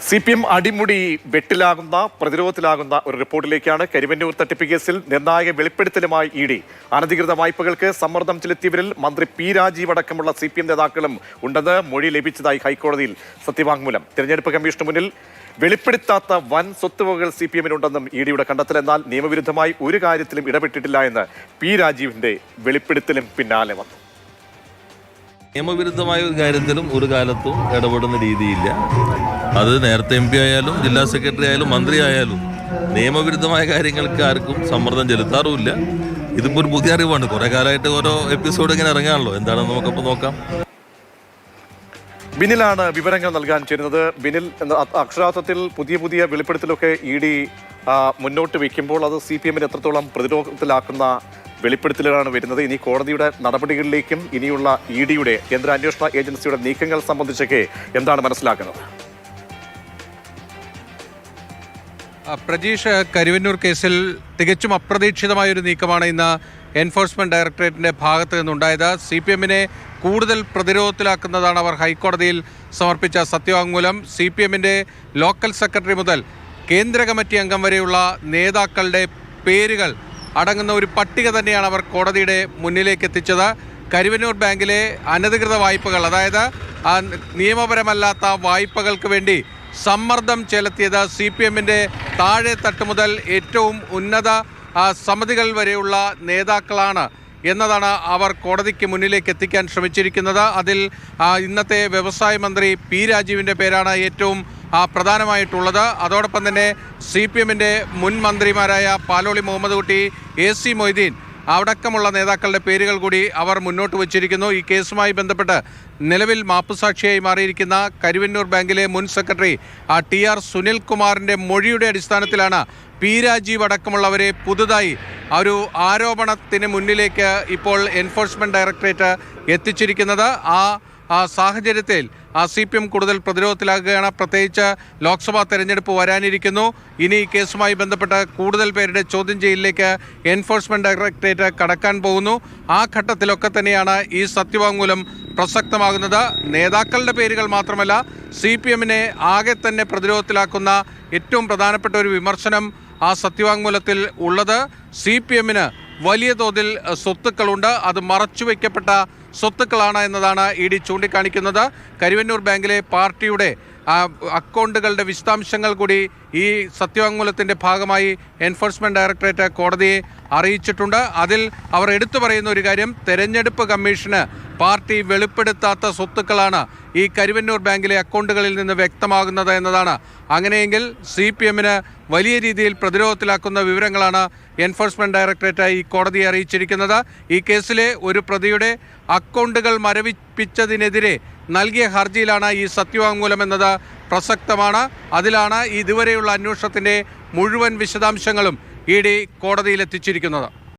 CPM അടിമുടി വെട്ടിലാകുന്ന പ്രതിരോധത്തിലാകുന്ന ഒരു റിപ്പോർട്ടിലേക്കാണ്. കരിവന്നൂർ തട്ടിപ്പ് കേസിൽ നിർണായക വെളിപ്പെടുത്തലുമായി ED. അനധികൃത വായ്പകൾക്ക് സമ്മർദ്ദം ചെലുത്തിയവരിൽ മന്ത്രി പി രാജീവ് അടക്കമുള്ള CPM നേതാക്കളും ഉണ്ടെന്ന് മൊഴി ലഭിച്ചതായി ഹൈക്കോടതിയിൽ സത്യവാങ്മൂലം. തെരഞ്ഞെടുപ്പ് കമ്മീഷന് മുന്നിൽ വെളിപ്പെടുത്താത്ത വൻ സ്വത്തുവകകൾ CPMനുണ്ടെന്നും EDയുടെ കണ്ടെത്തൽ. എന്നാൽ നിയമവിരുദ്ധമായി ഒരു കാര്യത്തിലും ഇടപെട്ടിട്ടില്ല എന്ന് പി രാജീവിന്റെ വെളിപ്പെടുത്തലും പിന്നാലെ വന്നു. നിയമവിരുദ്ധമായ ഒരു കാര്യത്തിലും ഒരു കാലത്തും ഇടപെടുന്ന രീതിയില്ല. അത് നേരത്തെ MP ആയാലും ജില്ലാ സെക്രട്ടറി ആയാലും മന്ത്രി ആയാലും നിയമവിരുദ്ധമായ കാര്യങ്ങൾക്ക് ആർക്കും സമ്മർദ്ദം ചെലുത്താറുമില്ല. ഇതിപ്പോൾ ഒരു പുതിയ അറിവാണ്. കുറെ കാലമായിട്ട് ഓരോ എപ്പിസോഡ് ഇങ്ങനെ ഇറങ്ങാണല്ലോ. എന്താണെന്ന് നമുക്കപ്പോൾ നോക്കാം. ബിനിലാണ് വിവരങ്ങൾ നൽകാൻ ചേരുന്നത്. ബിനിൽ, അക്ഷരാർത്ഥത്തിൽ പുതിയ വെളിപ്പെടുത്തലൊക്കെ ED മുന്നോട്ട് വയ്ക്കുമ്പോൾ അത് CPMനെ എത്രത്തോളം പ്രതിരോധത്തിലാക്കുന്ന വെളിപ്പെടുത്തലുകളാണ് വരുന്നത്. ഇനി കോടതിയുടെ നടപടികളിലേക്കും ഇനിയുള്ള EDയുടെ കേന്ദ്ര അന്വേഷണ ഏജൻസിയുടെ നീക്കങ്ങൾ സംബന്ധിച്ചൊക്കെ എന്താണ് മനസ്സിലാക്കുന്നത്? പ്രജീഷ്, കരിവന്നൂർ കേസിൽ തികച്ചും അപ്രതീക്ഷിതമായൊരു നീക്കമാണ് ഇന്ന് എൻഫോഴ്സ്മെന്റ് ഡയറക്ടറേറ്റിന്റെ ഭാഗത്ത് നിന്നുണ്ടായത്. CPMനെ കൂടുതൽ പ്രതിരോധത്തിലാക്കുന്നതാണ് അവർ ഹൈക്കോടതിയിൽ സമർപ്പിച്ച സത്യവാങ്മൂലം. CPMന്റെ ലോക്കൽ സെക്രട്ടറി മുതൽ കേന്ദ്ര കമ്മിറ്റി അംഗം വരെയുള്ള നേതാക്കളുടെ പേരുകൾ അടങ്ങുന്ന ഒരു പട്ടിക തന്നെയാണ് അവർ കോടതിയുടെ മുന്നിലേക്ക് എത്തിച്ചത്. കരിവന്നൂർ ബാങ്കിലെ അനധികൃത വായ്പകൾ, അതായത് നിയമപരമല്ലാത്ത വായ്പകൾക്ക് വേണ്ടി സമ്മർദ്ദം ചെലുത്തിയത് CPMന്റെ താഴെ തട്ട് മുതൽ ഏറ്റവും ഉന്നത സമിതികൾ വരെയുള്ള നേതാക്കളാണ് എന്നതാണ് അവർ കോടതിക്ക് മുന്നിലേക്ക് എത്തിക്കാൻ ശ്രമിച്ചിരിക്കുന്നത്. അതിൽ ഇന്നത്തെ വ്യവസായ മന്ത്രി പി രാജീവിൻ്റെ പേരാണ് ഏറ്റവും പ്രധാനമായിട്ടുള്ളത്. അതോടൊപ്പം തന്നെ CPMന്റെ മുൻ മന്ത്രിമാരായ പാലോളി മുഹമ്മദ് കുട്ടി, AC മൊയ്തീൻ അടക്കമുള്ള നേതാക്കളുടെ പേരുകൾ കൂടി അവർ മുന്നോട്ട് വച്ചിരിക്കുന്നു. ഈ കേസുമായി ബന്ധപ്പെട്ട് നിലവിൽ മാപ്പുസാക്ഷിയായി മാറിയിരിക്കുന്ന കരിവന്നൂർ ബാങ്കിലെ മുൻ സെക്രട്ടറി TR സുനിൽകുമാറിൻ്റെ മൊഴിയുടെ അടിസ്ഥാനത്തിലാണ് പി രാജീവ് അടക്കമുള്ളവരെ പുതുതായി ഒരു ആരോപണത്തിന് മുന്നിലേക്ക് ഇപ്പോൾ എൻഫോഴ്സ്മെന്റ് ഡയറക്ടറേറ്റ് എത്തിച്ചിരിക്കുന്നത്. ആ സാഹചര്യത്തിൽ CPM കൂടുതൽ പ്രതിരോധത്തിലാകുകയാണ്. പ്രത്യേകിച്ച് ലോക്സഭാ തെരഞ്ഞെടുപ്പ് വരാനിരിക്കുന്നു. ഇനി ഈ കേസുമായി ബന്ധപ്പെട്ട് കൂടുതൽ പേരുടെ ചോദ്യം ചെയ്യലിലേക്ക് എൻഫോഴ്സ്മെന്റ് ഡയറക്ടറേറ്റ് കടക്കാൻ പോകുന്നു. ആ ഘട്ടത്തിലൊക്കെ തന്നെയാണ് ഈ സത്യവാങ്മൂലം പ്രസക്തമാകുന്നത്. നേതാക്കളുടെ പേരുകൾ മാത്രമല്ല, CPMനെ ആകെ തന്നെ പ്രതിരോധത്തിലാക്കുന്ന ഏറ്റവും പ്രധാനപ്പെട്ട ഒരു വിമർശനം ആ സത്യവാങ്മൂലത്തിൽ ഉള്ളത് CPMന് വലിയ തോതിൽ സ്വത്തുക്കളുണ്ട്, അത് മറച്ചുവെക്കപ്പെട്ട സ്വത്തുക്കളാണ് എന്നതാണ് ED ചൂണ്ടിക്കാണിക്കുന്നത്. കരിവന്നൂർ ബാങ്കിലെ പാർട്ടിയുടെ അക്കൗണ്ടുകളുടെ വിശദാംശങ്ങൾ കൂടി ഈ സത്യവാങ്മൂലത്തിൻ്റെ ഭാഗമായി എൻഫോഴ്സ്മെന്റ് ഡയറക്ടറേറ്റ് കോടതിയെ അറിയിച്ചിട്ടുണ്ട്. അതിൽ അവർ എടുത്തു പറയുന്ന ഒരു കാര്യം, തെരഞ്ഞെടുപ്പ് കമ്മീഷന് പാർട്ടി വെളിപ്പെടുത്താത്ത സ്വത്തുക്കളാണ് ഈ കരിവന്നൂർ ബാങ്കിലെ അക്കൗണ്ടുകളിൽ നിന്ന് വ്യക്തമാകുന്നത് എന്നതാണ്. അങ്ങനെയെങ്കിൽ CPMന് വലിയ രീതിയിൽ പ്രതിരോധത്തിലാക്കുന്ന വിവരങ്ങളാണ് എൻഫോഴ്സ്മെന്റ് ഡയറക്ടറേറ്റ് ഈ കോടതിയെ അറിയിച്ചിരിക്കുന്നത്. ഈ കേസിലെ ഒരു പ്രതിയുടെ അക്കൗണ്ടുകൾ മരവിപ്പിച്ചതിനെതിരെ നൽകിയ ഹർജിയിലാണ് ഈ സത്യവാങ്മൂലം എന്നത് പ്രസക്തമാണ്. അതിലാണ് ഇതുവരെയുള്ള അന്വേഷണത്തിൻ്റെ മുഴുവൻ വിശദാംശങ്ങളും ED കോടതിയിൽ എത്തിച്ചിരിക്കുന്നത്.